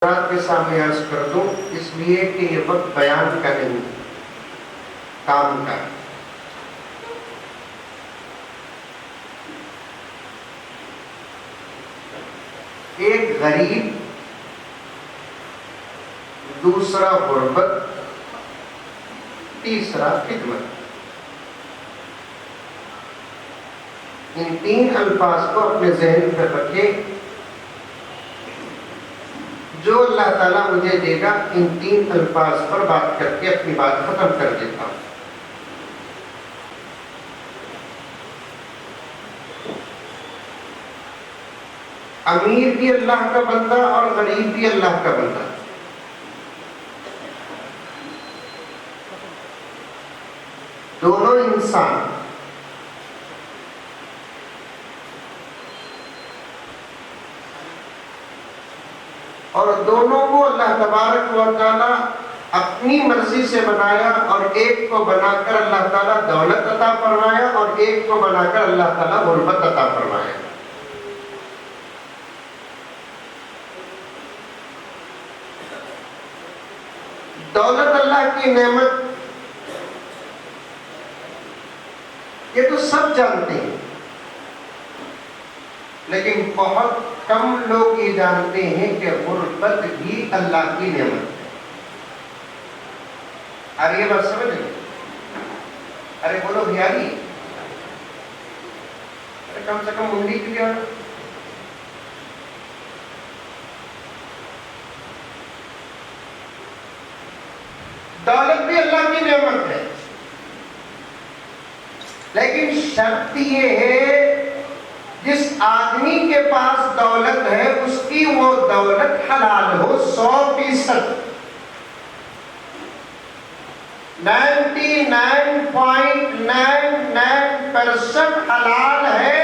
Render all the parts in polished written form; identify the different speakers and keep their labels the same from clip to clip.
Speaker 1: کے سامنے عرض کر دوں، اس لیے کہ یہ وقت بیان کا نہیں، کام کا۔ ایک غریب، دوسرا غربت، تیسرا خدمت۔ ان تین الفاظ کو اپنے ذہن پر رکھے، جو اللہ تعالیٰ مجھے دے گا ان تین الفاظ پر بات کر کے اپنی بات ختم کر دیتا ہوں۔ امیر بھی اللہ کا بندہ اور غریب بھی اللہ کا بندہ، دونوں انسان، اور دونوں کو اللہ تبارک و تعالیٰ اپنی مرضی سے بنایا، اور ایک کو بنا کر اللہ تعالیٰ دولت عطا فرمایا اور ایک کو بنا کر اللہ تعالیٰ غربت عطا فرمایا۔ دولت اللہ کی نعمت، یہ تو سب جانتے ہیں، لیکن بہت کم لوگ یہ جانتے ہیں کہ غربت بھی اللہ کی نعمت ہے۔ ارے یہ بات سمجھ لیں، ارے بولو بھیاری، ارے کم سے کم منڈی کی کیا؟ دولت بھی اللہ کی نعمت ہے، لیکن شرط یہ ہے جس آدمی کے پاس دولت ہے اس کی وہ دولت حلال ہو 100%۔ 99.99% حلال ہے،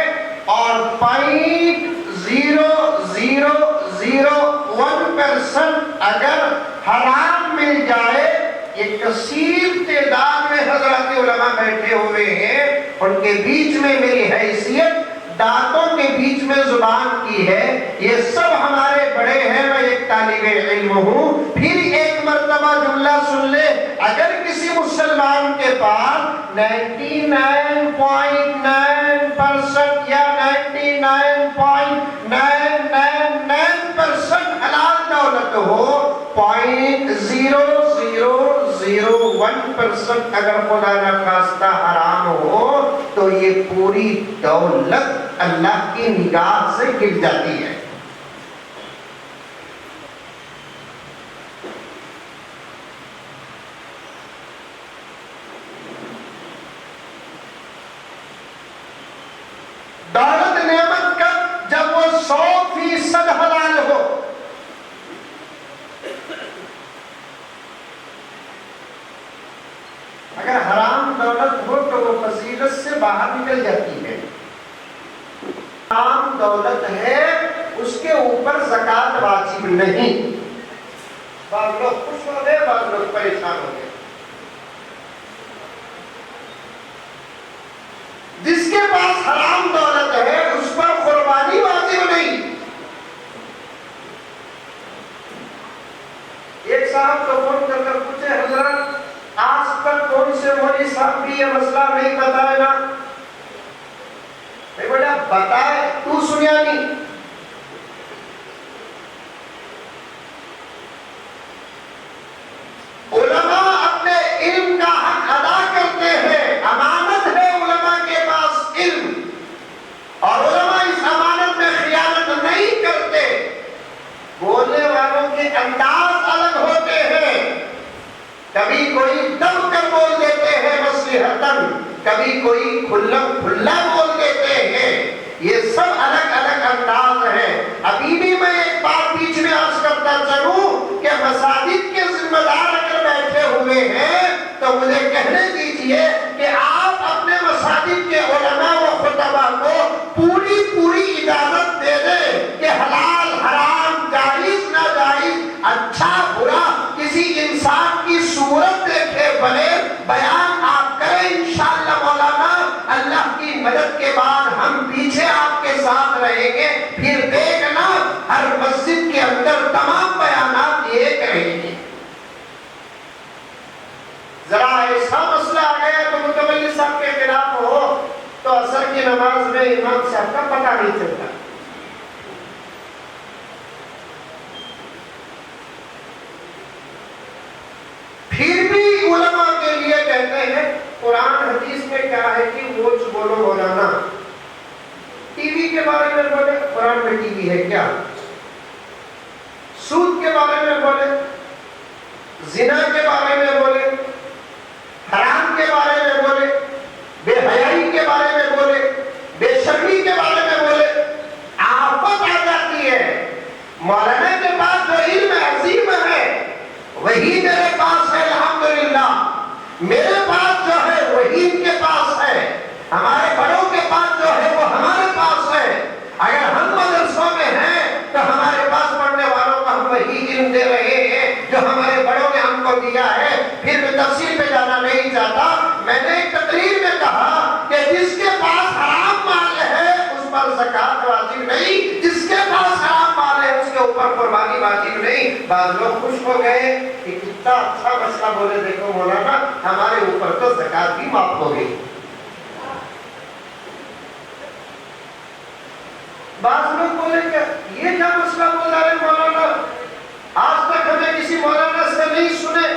Speaker 1: اور 0.0001% اگر حرام مل جائے۔ یہ کثیر تعداد میں حضرات علماء بیٹھے ہوئے ہیں، ان کے بیچ میں میری حیثیت دانتوں کے بیچ میں زبان کی ہے، یہ سب ہمارے بڑے ہیں، میں ایک طالب علم ہوں۔ پھر ایک مرتبہ جملہ سن لے، اگر کسی مسلمان کے پاس 99.9% یا 99.999% حلال دولت ہو، 0.0001% اگر خدا نہ خواستہ حرام ہو، تو یہ پوری دولت اللہ کی نگاہ سے گر جاتی ہے۔ دولت نعمت کب؟ جب وہ 100% حلال ہو۔ اگر حرام دولت ہو تو وہ فضیلت سے باہر نکل جاتی ہے۔ حرام دولت ہے، اس کے اوپر زکوٰۃ واجب نہیں۔ بعض لوگ خوش ہو گئے، بعض لوگ پریشان ہو گئے۔ جس کے پاس حرام دولت ہے اس پر قربانی واجب نہیں۔ ایک صاحب تو فون کر کر پوچھے، حضرت آج تک کون سے مولوی صاحب بھی یہ مسئلہ نہیں بتائے نا؟ میں بیٹا بتائے، تو سنیا نہیں۔ علماء اپنے علم کا حق ادا کرتے ہیں، امانت ہے علماء کے پاس علم، اور علماء اس امانت میں خیانت نہیں کرتے۔ بولنے والوں کے انداز الگ ہوتے ہیں، کبھی کوئی دب کر بول دیتے ہیں مصلحتاً، کبھی کوئی کھلا کھلا بول دیتے ہیں، یہ سب الگ الگ انداز ہیں۔ ابھی بھی میں ایک بات بیچ میں عرض کرتا چلوں کہ مساجد کے ذمہ دار اگر بیٹھے ہوئے ہیں تو مجھے کہنے دیجئے کہ آپ اپنے مساجد کے علماء و خطباء کو پوری اجازت دے دیں کہ حلال حرام، جائز ناجائز، اچھا برا، کسی انسان کی صورت دیکھے بنے بیان آپ کریں۔ انشاءاللہ مولانا اللہ کی مدد کے بعد ہم پیچھے آپ کے ساتھ رہیں گے۔ پھر دیکھنا ہر مسجد کے اندر تمام بیان ہے امام صاحب کا پتہ نہیں چلتا. پھر بھی علماء کے لیے کہتے ہیں قرآن حدیث میں کیا ہے کہ موچ بولو مولانا. ٹی وی کے بارے میں بولے، قرآن میں ٹی وی ہے کیا؟ سود کے بارے میں بولے، زنا کے بارے میں بولے، حرام کے بارے میں بولے، بے حیائی کے بارے میں بولے، بے شرمی کے بارے میں بولے، آفت آ جاتی ہے. مولانا کے پاس جو علم عظیم ہے وہی میرے پاس ہے الحمدللہ. میرے پاس جو ہے وہی ان کے پاس ہے. ہمارے بڑوں کے پاس جو ہے وہ ہمارے پاس ہے. اگر ہم مدرسوں میں ہیں تو ہمارے پاس پڑھنے والوں کو ہم وہی علم دے رہے ہیں جو ہمارے بڑوں نے ہم کو دیا ہے. پھر میں تفصیل پہ جانا نہیں چاہتا. میں نے ایک تقریر میں کہا کہ جس کے پاس حرام مال ہے اس پر زکوٰۃ واجب نہیں، جس کے پاس حرام مال ہے اس کے اوپر قربانی واجب نہیں. بعض لوگ خوش ہو گئے کہ کتنا اچھا مسئلہ بولے، دیکھو مولانا ہمارے اوپر تو زکوٰۃ بھی معاف ہو گئی. بعض لوگ بولے کہ یہ کیا مسئلہ بول رہے ہیں مولانا، آج تک ہمیں کسی مولانا سے نہیں سنے.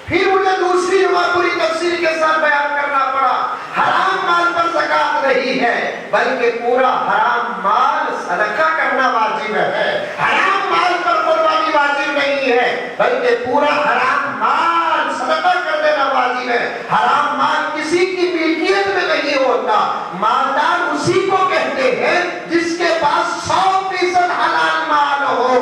Speaker 1: پھر مجھے دوسری جمعہ پوری تفصیل کے ساتھ بیان کرنا پڑا. حرام مال پر زکوٰۃ نہیں ہے بلکہ پورا حرام مال صدقہ کرنا واجب ہے. حرام مال پر قربانی واجب نہیں ہے بلکہ پورا حرام مال صدقہ کر دینا واجب ہے. حرام مال کسی کی ملکیت میں نہیں ہوتا. مالدار اسی کو کہتے ہیں جس کے پاس 100% حلال مال ہو.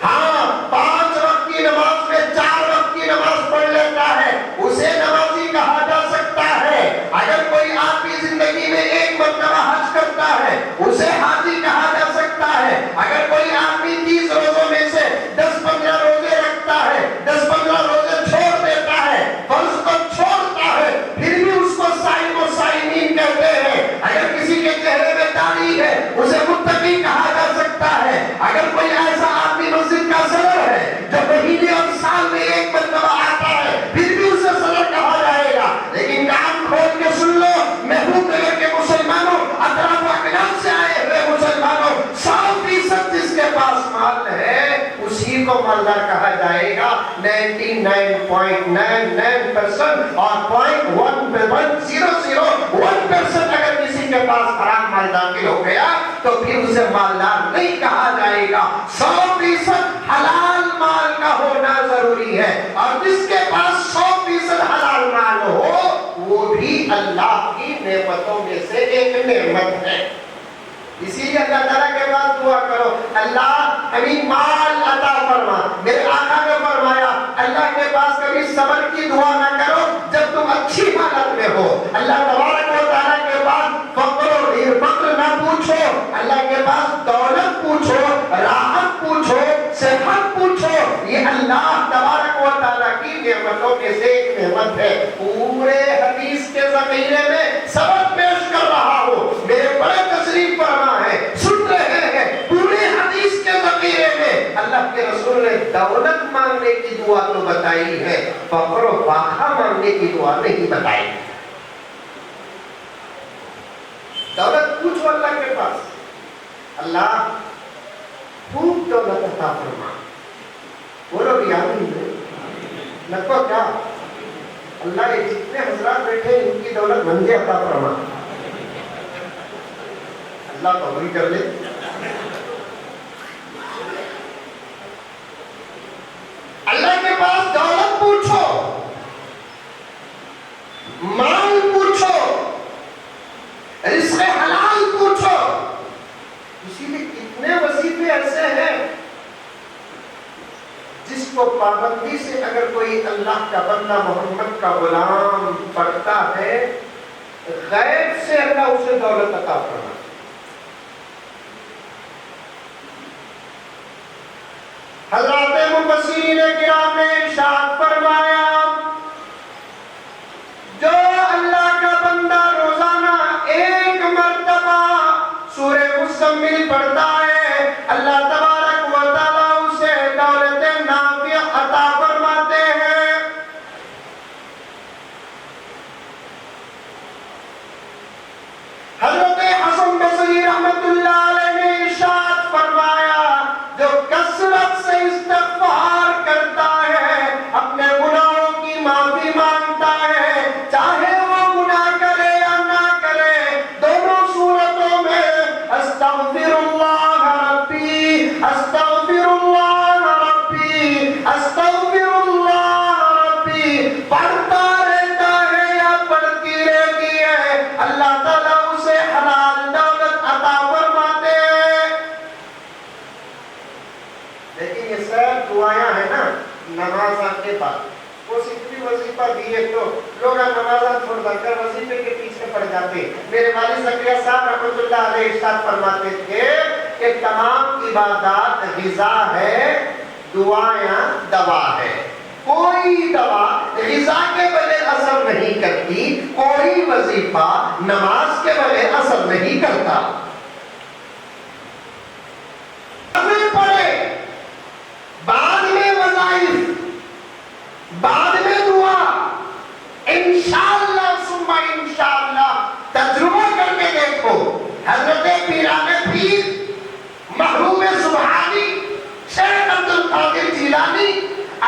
Speaker 1: ہاں 5 وقت کی نماز میں 4 وقت کی نماز پڑھ لیتا ہے اسے نمازی کہا جا سکتا ہے. اگر کوئی آدمی زندگی میں 1 مرتبہ حج کرتا ہے اسے حاجی کہا جا سکتا ہے. اگر کوئی آدمی 30 روزوں میں سے 10-15 روزے رکھتا ہے، 10-15 روزے چھوڑ دیتا ہے، فرض کو چھوڑتا ہے، پھر بھی اس کو صائم و صائمین کہتے ہیں. اگر کسی کے چہرے میں داڑھی ہے اسے متقی کہا جا سکتا ہے. اگر کوئی ایسا آدمی مسجد کا صدر ہے جو مہینے اور سال میں 1 مرتبہ آتا ہے پھر بھی اسے صدر کہا جائے گا. لیکن کان کھول کے سن لو محبوب نگر کے مسلمانوں، اطراف و اکناف سے آئے ہوئے مسلمانوں، 100% جس کے پاس مال ہے اسی کو مالدار کہا جائے گا. 99.99% اور 0.1% اگر کسی کے پاس حرام مال داخل ہو گیا تو پھر اسے مالدار نہیں کہا جائے گا. 100% حلال مال کا ہونا ضروری ہے اور جس کے پاس 100% حلال مال ہو وہ بھی اللہ کی نعمتوں میں سے ایک نعمت ہے. اسی لیے اللہ تعالیٰ کے پاس دعا کرو، اللہ ہمیں مال عطا فرما. میرے آقا نے فرمایا اللہ کے پاس کبھی صبر کی دعا نہ کرو جب تم اچھی حالت میں ہو. اللہ تبارک و تعالیٰ کے پاس فقر نہ پوچھو، اللہ کے پاس دولت پوچھو، راحت پوچھو، صحت پوچھو. یہ اللہ تبارک و تعالیٰ کی نعمتوں میں سے ایک نعمت ہے. پورے حدیث کے ذخیرے میں سبق پیش کر رہا ہوں. میرے بڑے تشریف فرما ہے، سن رہے ہیں. پورے حدیث کے ذخیرے میں اللہ کے رسول نے دولت مانگنے کی دعا تو بتائی ہے، فقر و فاقہ مانگنے کی دعا نہیں بتائی. دولت پوچھو اللہ کے پاس، اللہ خوب دولت عطا فرما. بولو بھی آمین. لگو کیا اللہ یہ جتنے حضرات بیٹھے ان کی دولت منجے عطا فرما. اللہ قبول کر لے. اللہ کے پاس دولت پوچھو، مال پوچھو، رزق حلال پوچھو. اسی لیے کتنے وظیفے ایسے ہیں جس کو پابندی سے اگر کوئی اللہ کا بندہ محمد کا غلام پڑھتا ہے غیب سے اللہ اسے دولت عطا فرما. حضرات مفسرین کرام نے ارشاد فرمایا جو اللہ کا بندہ روزانہ 1 مرتبہ سورہ مزمل پڑھتا ہے اللہ تبارک و تعالیٰ اسے دولت نافع عطا فرماتے ہیں. لیکن یہ سب دعائیں ہیں نا نماز کے بعد، وہ صرف وظیفہ دیے تو لوگ نماز چھوڑ کر وظیفے کے پیچھے پڑ جاتے۔ میرے والد زکریا صاحب رحمۃ اللہ علیہ ارشاد فرماتے تھے کہ تمام عبادات غذا ہے، دعائیں دوا ہے۔ کوئی دوا غذا کے بغیر اثر نہیں کرتی، کوئی وظیفہ نماز کے بغیر اثر نہیں کرتا۔ پڑھے، بعد میں وظائف، بعد میں دعا، انشاءاللہ ثم انشاءاللہ تجربہ کر کے دیکھو۔ حضرت پیران پیر محروم سبحانی شیخ عبد القادر جیلانی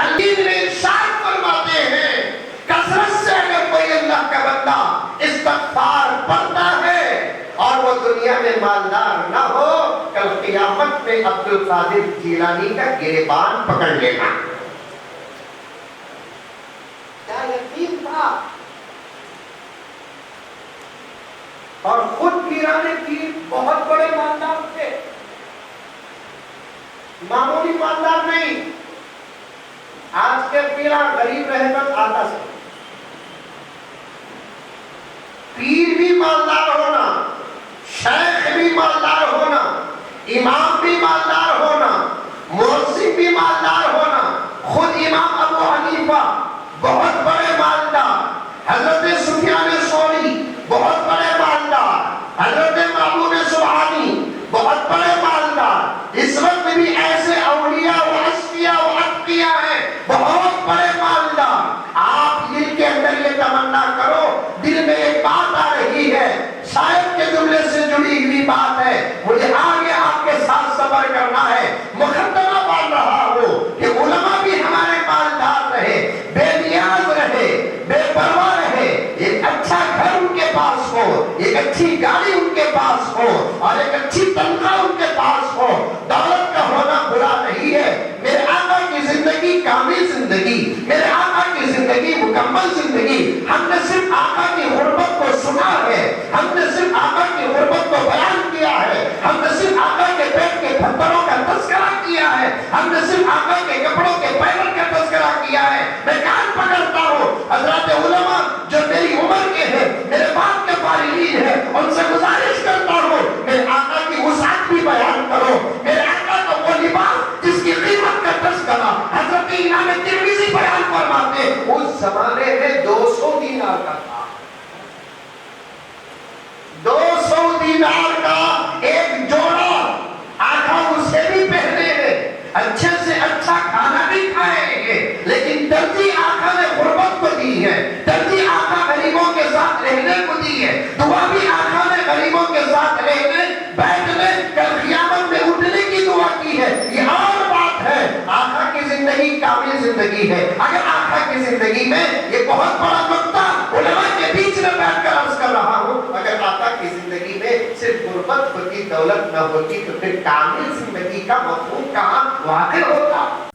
Speaker 1: علی نے ارشاد فرماتے ہیں کثرت سے اگر کوئی اللہ کا بندہ استغفار پڑھتا ہے اور وہ دنیا میں مالدار نہ ہو، کل قیامت میں عبد القادر جیلانی کا گریبان پکڑ لینا۔ کیا یقین تھا؟ اور خود پیران پیر بہت بڑے مالدار تھے، معمولی مالدار نہیں۔ آج کے پیران غریب رہبت آتا سے پیر بھی مالدار ہونا، شیخ بھی مالدار ہونا، امام بھی مالدار ہونا، مؤذن بھی مالدار ہونا۔ خود امام ابو حنیفہ بہت بڑے مالدار، حضرت سفیان ثوری بہت بڑے مالدار، حضرت معمون سبحانی بہت بڑے مالدار۔ اس وقت بھی ایسے اولیاء و اصفیاء و اتقیاء ہیں بہت بڑے مالدار۔ آپ دل کے اندر یہ تمنا کرو، دل میں ایک بات آ رہی ہے، شاید کے جملے سے جڑی ہوئی بات ہے، مجھے آگے آپ کے ساتھ صبر کرنا ہے، مقدمہ باندھ رہا ہوں کہ علماء بھی ہمارے مالدار رہے، بے نیاز رہے، بے پرواہ رہے، ایک اچھا گھر ان کے پاس ہو، ایک اچھی گاڑی ان کے پاس ہو، اور ایک اچھی تنخواہ ان کے پاس ہو۔ دولت کا ہونا برا نہیں ہے، میرے آقا کی زندگی کامل زندگی، میرے آقا کی زندگی مکمل زندگی۔ ہم نے صرف آقا کی غربت کو سنا ہے، ہم نے صرف آقا کی غربت کو بیان کیا ہے، ہم نے صرف آقا کے پیٹ کے پتھروں کا تذکرہ کیا ہے، ہم نے صرف آقا کے کپڑوں کے پیروں کا تذکرہ کیا ہے۔ میں کان پکڑتا ہوں حضرات علماء جو میری عمر کے ہیں، میرے باپ کے فارغین ہیں، ان سے گزارش کرتا ہوں میرے آقا کی وسعت بھی بیان کرو، میرے آقا کا وہ لباس جس کی قیمت کا تذکرہ حضرت امام ترمذی بیان فرماتے ہیں، اس زمانے میں 200 دینار کا تھا، 200 دینار کا ایک جوڑا۔ آقا اسے بھی پہنے ہیں، اچھے سے اچھا کھانا بھی کھائے ہیں، لیکن ترجیح آقا نے غربت کو دی ہے، ترجیح آقا غریبوں کے ساتھ رہنے کو دی ہے، دعا بھی آقا نے غریبوں کے ساتھ رہنے، بیٹھنے، کل قیامت میں اٹھنے کی دعا کی ہے۔ یہ اور بات ہے، آقا کی زندگی کامل زندگی ہے۔ اگر آقا کی زندگی میں یہ بہت بڑا نقطہ علماء کے بیچ میں بیٹھ کر عرض کر رہا ہوں، اگر آقا کی زندگی میں صرف غربت ہوتی، دولت نہ ہوتی، تو پھر کامل زندگی کا مفہوم کہاں واقع ہوتا؟